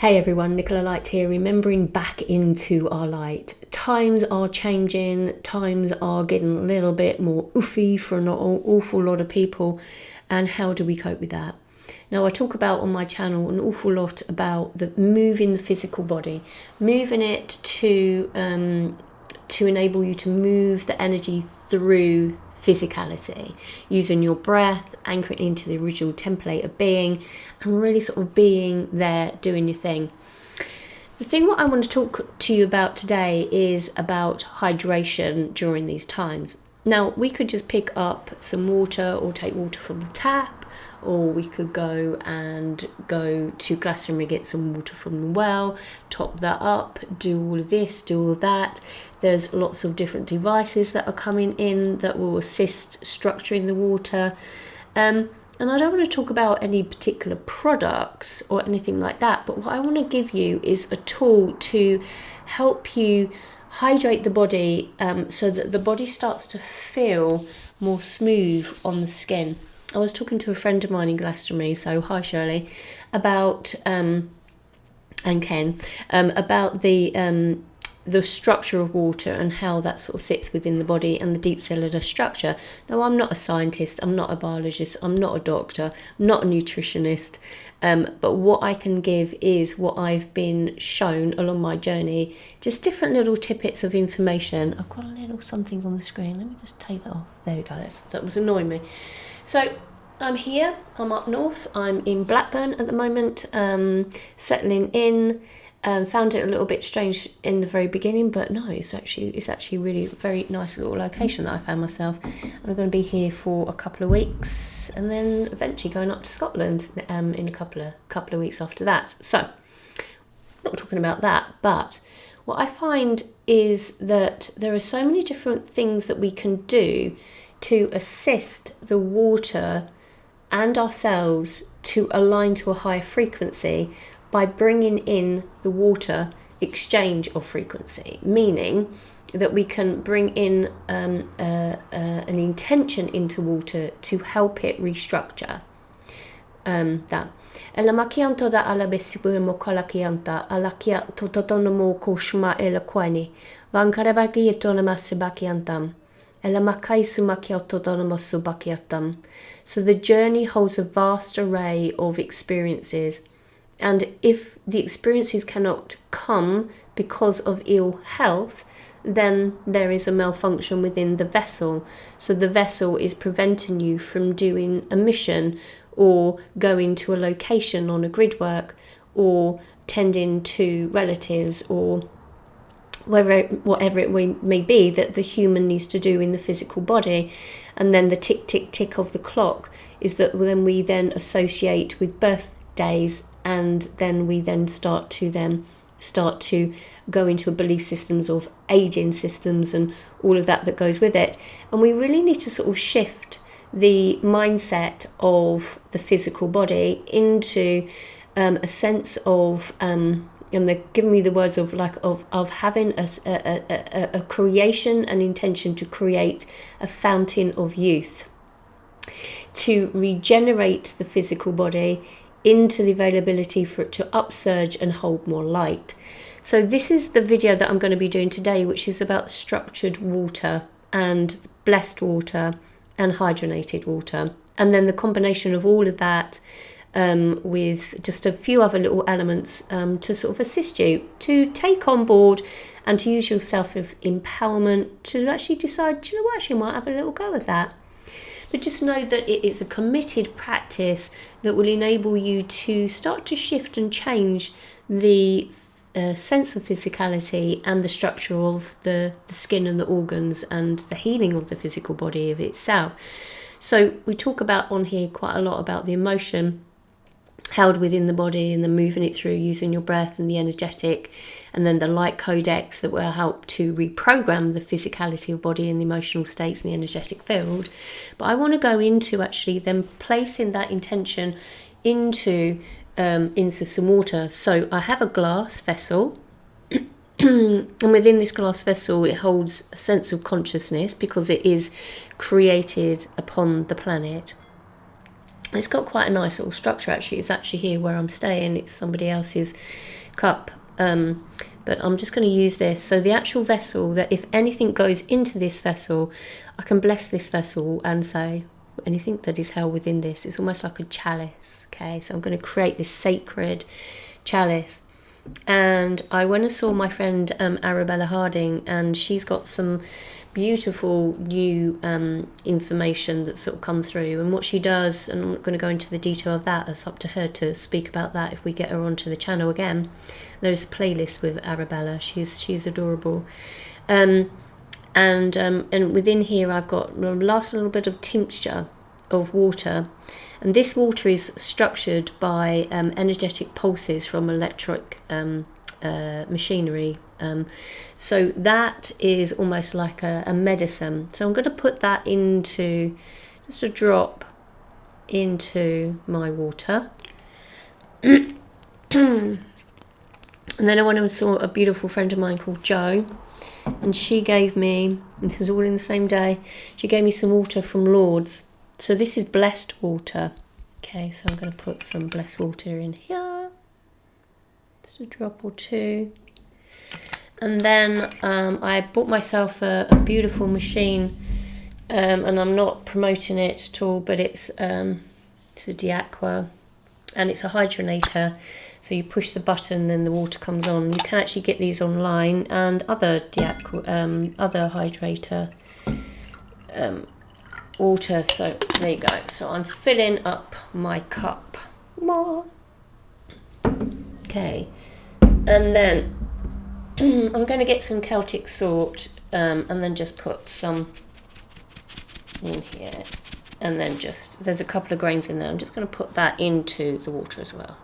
Hey everyone, Nicola Light here, remembering back into our light. Times are changing, times are getting a little bit more oofy for an awful lot of people, and how do we cope with that? Now I talk about on my channel an awful lot about moving the physical body, moving it to enable you to move the energy through physicality, using your breath, anchoring into the original template of being, and really sort of being there, doing your thing. The thing what I want to talk to you about today is about hydration during these times. Now, we could just pick up some water or take water from the tap, or we could go to Glastonbury, get some water from the well, top that up, do all of this, do all of that. There's lots of different devices that are coming in that will assist structuring the water. And I don't want to talk about any particular products or anything like that, but what I want to give you is a tool to help you hydrate the body so that the body starts to feel more smooth on the skin. I was talking to a friend of mine in Glastonbury, so hi Shirley, about and Ken, about the structure of water and how that sort of sits within the body and the deep cellular structure. Now, I'm not a scientist, I'm not a biologist, I'm not a doctor, I'm not a nutritionist, but what I can give is what I've been shown along my journey, just different little tidbits of information. I've got a little something on the screen, let me just take that off. There we go, that was annoying me. So I'm here, I'm up north, I'm in Blackburn at the moment, settling in. Found it a little bit strange in the very beginning, but no, it's actually really a very nice little location that I found myself. And I'm going to be here for a couple of weeks, and then eventually going up to Scotland in a couple of weeks after that. So, not talking about that, but what I find is that there are so many different things that we can do to assist the water and ourselves to align to a higher frequency by bringing in the water exchange of frequency, meaning that we can bring in an intention into water to help it restructure. That. Ela makianto da ala besibu mo kala kianta ala kia totono mo koshma ela kwani van karabaki tona masabakiantam ela makaisu makiato tono mosubakiatam. So the journey holds a vast array of experiences. And if the experiences cannot come because of ill health, then there is a malfunction within the vessel. So the vessel is preventing you from doing a mission or going to a location on a grid work or tending to relatives or whatever it may be that the human needs to do in the physical body. And then the tick, tick, tick of the clock is that then we then associate with birthdays, and then we then start to go into a belief systems of aging systems and all of that goes with it. And we really need to sort of shift the mindset of the physical body into a sense of and they're giving me the words of having a creation, an intention to create a fountain of youth, to regenerate the physical body into the availability for it to upsurge and hold more light. So this is the video that I'm going to be doing today, which is about structured water and blessed water and hydrogenated water, and then the combination of all of that with just a few other little elements to sort of assist you to take on board and to use yourself of empowerment to actually decide, do you know what, actually I might have a little go with that. But just know that it is a committed practice that will enable you to start to shift and change the sense of physicality and the structure of the skin and the organs and the healing of the physical body of itself. So we talk about on here quite a lot about the emotion held within the body and then moving it through using your breath and the energetic, and then the light codex that will help to reprogram the physicality of body and the emotional states in the energetic field. But I want to go into actually then placing that intention into some water. So I have a glass vessel and within this glass vessel it holds a sense of consciousness because it is created upon the planet. It's got quite a nice little structure actually. It's actually here where I'm staying. It's somebody else's cup. But I'm just going to use this. So the actual vessel, that if anything goes into this vessel, I can bless this vessel and say anything that is held within this. It's almost like a chalice. Okay, so I'm going to create this sacred chalice. And I went and saw my friend Arabella Harding, and she's got some beautiful new information that's sort of come through. And what she does, and I'm not going to go into the detail of that, it's up to her to speak about that if we get her onto the channel again. There's a playlist with Arabella. She's adorable. And within here I've got the last little bit of tincture of water, and this water is structured by energetic pulses from electric machinery. So that is almost like a medicine. So I'm going to put that into, just a drop into my water. And then I went and saw a beautiful friend of mine called Jo, and she gave me, this was all in the same day, she gave me some water from Lourdes. So this is blessed water. Okay, so I'm going to put some blessed water in here, just a drop or two. And then I bought myself a beautiful machine, and I'm not promoting it at all, but it's a Diaqua, and it's a hydrogenator. So you push the button, then the water comes on. You can actually get these online, and other other hydrator water. So there you go. So I'm filling up my cup. Okay, and then I'm going to get some Celtic salt, and then just put some in here, and then there's a couple of grains in there. I'm just going to put that into the water as well.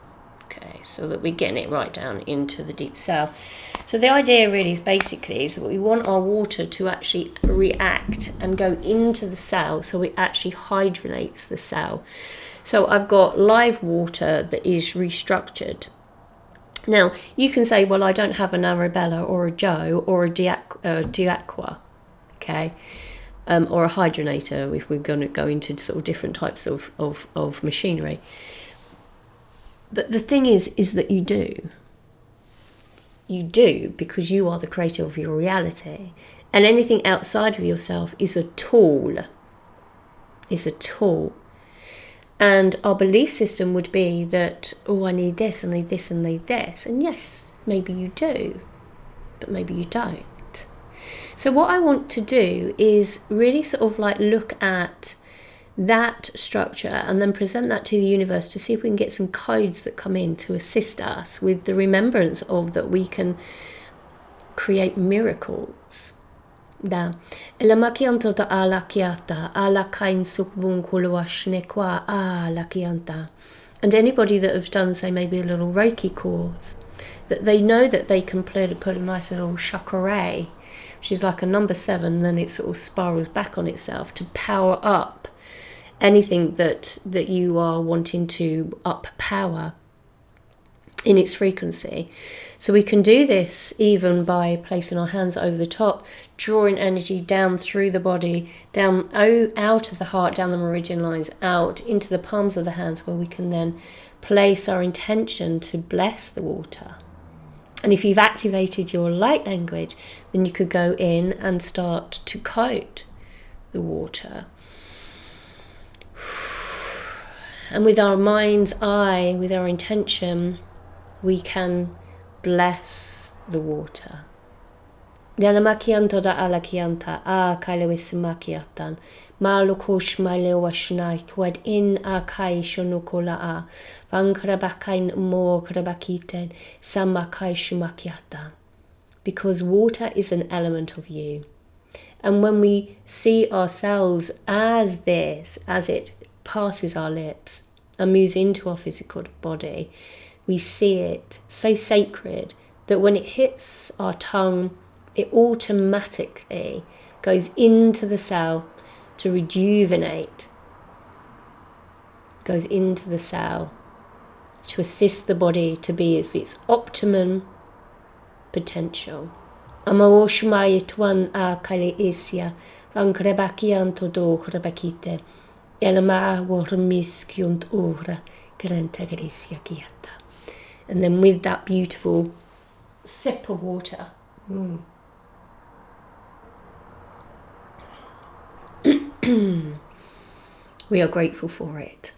Okay, so that we're getting it right down into the deep cell. So the idea really is basically is that we want our water to actually react and go into the cell, so it actually hydrogenates the cell. So I've got live water that is restructured. Now you can say, well, I don't have an Arabella or a Jo or a Diaqua, okay, or a hydrogenator if we're going to go into sort of different types of machinery. But the thing is that you do. You do, because you are the creator of your reality. And anything outside of yourself is a tool. It's a tool. And our belief system would be that, oh, I need this, I need this, and I need this. And yes, maybe you do, but maybe you don't. So what I want to do is really sort of like look at that structure and then present that to the universe to see if we can get some codes that come in to assist us with the remembrance of that we can create miracles. Da elamakianto ta alakiata alakain sukbun kuluashnekwa alakianta. And anybody that have done, say, maybe a little Reiki course, that they know that they can put a nice little chakra, which is like a number 7, then it sort of spirals back on itself to power up anything that you are wanting to up power in its frequency. So we can do this even by placing our hands over the top, drawing energy down through the body, down out of the heart, down the meridian lines, out into the palms of the hands, where we can then place our intention to bless the water. And if you've activated your light language, then you could go in and start to code the water. And with our mind's eye, with our intention, we can bless the water. Yanamakianto da alakianta a kailewisimakiatan. Malukush malewashnai kwed in a kai shonukola a. Vankrabakain mo krabakiten samakai shumakiata. Because water is an element of you. And when we see ourselves as this, as it passes our lips and moves into our physical body, we see it so sacred that when it hits our tongue, it automatically goes into the cell to rejuvenate, goes into the cell to assist the body to be at its optimum potential. Amaoshmai tuan a kale isya, van krebakianto do krebakite. Elama warmiskiunt ora grantagresia kiata. And then with that beautiful sip of water. We are grateful for it.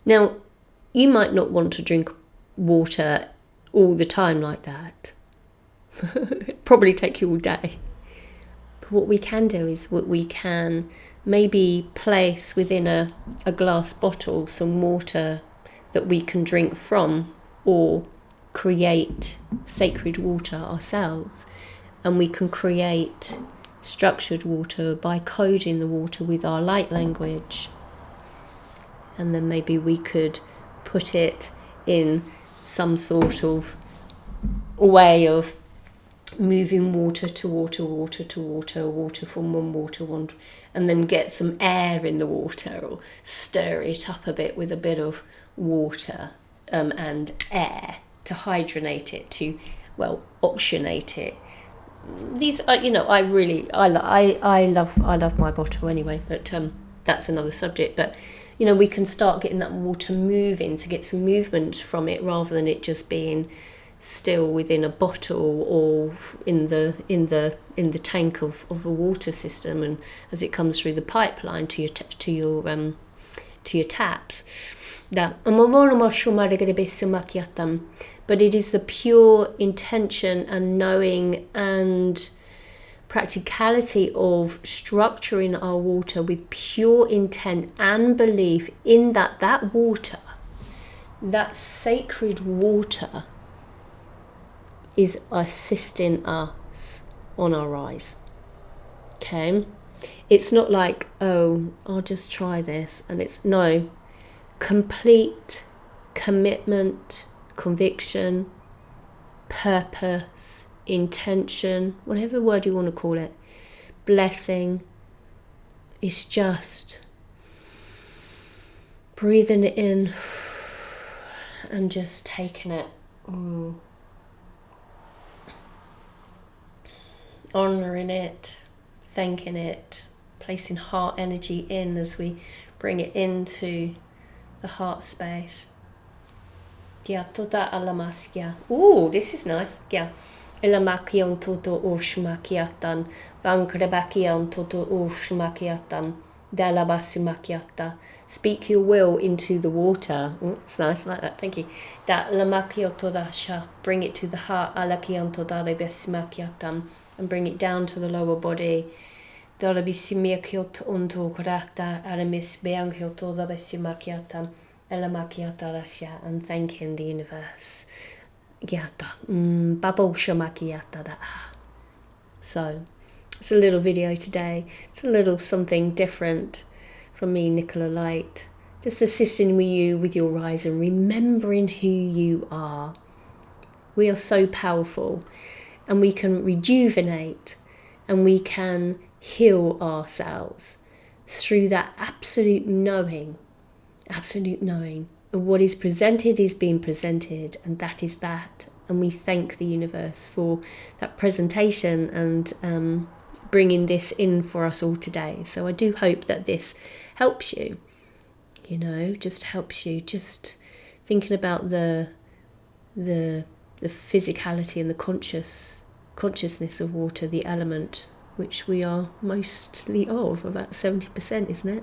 Now, you might not want to drink water all the time like that. It'd probably take you all day. But what we can do is we can maybe place within a glass bottle some water that we can drink from, or create sacred water ourselves. And we can create structured water by coding the water with our light language. And then maybe we could put it in some sort of way of moving water to water, water to water, water from one, and then get some air in the water, or stir it up a bit with a bit of water and air to hydronate it, to, well, oxygenate it. These are, I love my bottle anyway, but that's another subject. But we can start getting that water moving, to get some movement from it, rather than it just being still within a bottle or in the tank of a water system, and as it comes through the pipeline to your taps. But it is the pure intention and knowing and practicality of structuring our water with pure intent and belief in that water, that sacred water, is assisting us on our rise. Okay? It's not like, oh, I'll just try this, and it's no. Complete commitment, conviction, purpose, intention, whatever word you want to call it, blessing. It's just breathing it in and just taking it. Honouring it, thanking it, placing heart energy in as we bring it into the heart space. Ooh, this is nice. Elamakion toto urshmakiatan, vankrebakion toto urshmakiatan, dalabasumakiata. Speak your will into the water. It's nice, I like that, thank you. Da lamakiotodasha, bring it to the heart, alakion todalebesimakiatan, and bring it down to the lower body. Dalabisimiakiot onto korata, alamis beankiotodabesumakiatan, elamakiatarasya, and thanking the universe. So, it's a little video today. It's a little something different from me, Nicola Light. Just assisting you with your rise and remembering who you are. We are so powerful, and we can rejuvenate, and we can heal ourselves through that absolute knowing of what is presented is being presented, and that is that. And we thank the universe for that presentation and bringing this in for us all today. So I do hope that this helps you, just helps you, just thinking about the physicality and the consciousness of water, the element which we are mostly of, about 70%, isn't it?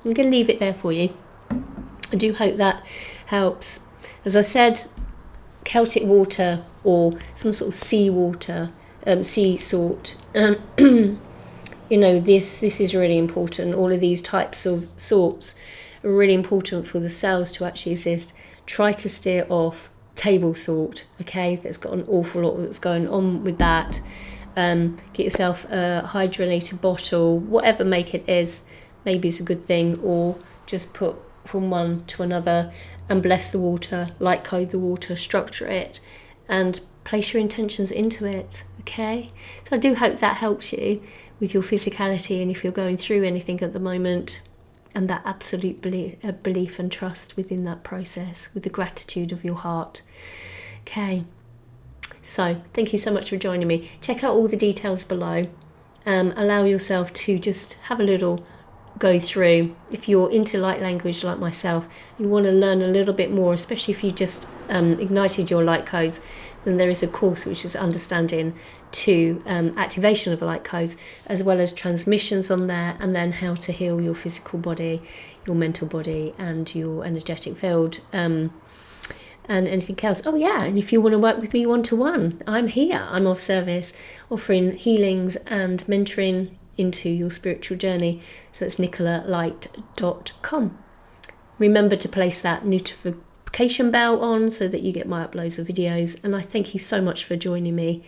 I'm going to leave it there for you. I do hope that helps. As I said, Celtic water or some sort of sea water, sea salt, this is really important. All of these types of salts are really important for the cells to actually exist. Try to steer off table salt, okay? There's got an awful lot that's going on with that. Get yourself a hydrogenated bottle, whatever make it is, maybe it's a good thing, or just put from one to another and bless the water, light code the water, structure it, and place your intentions into it, okay? So I do hope that helps you with your physicality, and if you're going through anything at the moment, and that absolute belief and trust within that process, with the gratitude of your heart. Okay, so thank you so much for joining me. Check out all the details below. Allow yourself to just have a little go through, if you're into light language like myself, you want to learn a little bit more, especially if you just ignited your light codes, then there is a course which is understanding to activation of light codes, as well as transmissions on there, and then how to heal your physical body, your mental body, and your energetic field, and anything else. Oh yeah, and if you want to work with me one-to-one, I'm here. I'm of service, offering healings and mentoring into your spiritual journey. So it's nicolalight.com. Remember to place that notification bell on so that you get my uploads of videos. And I thank you so much for joining me.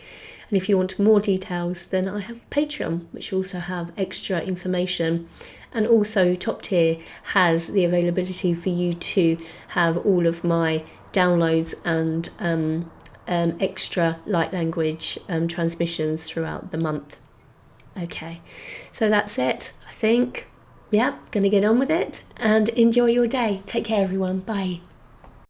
And if you want more details, then I have Patreon, which also have extra information. And also Top Tier has the availability for you to have all of my downloads and extra light language transmissions throughout the month. Okay, so that's it, I think. Yeah, gonna get on with it and enjoy your day. Take care, everyone. Bye.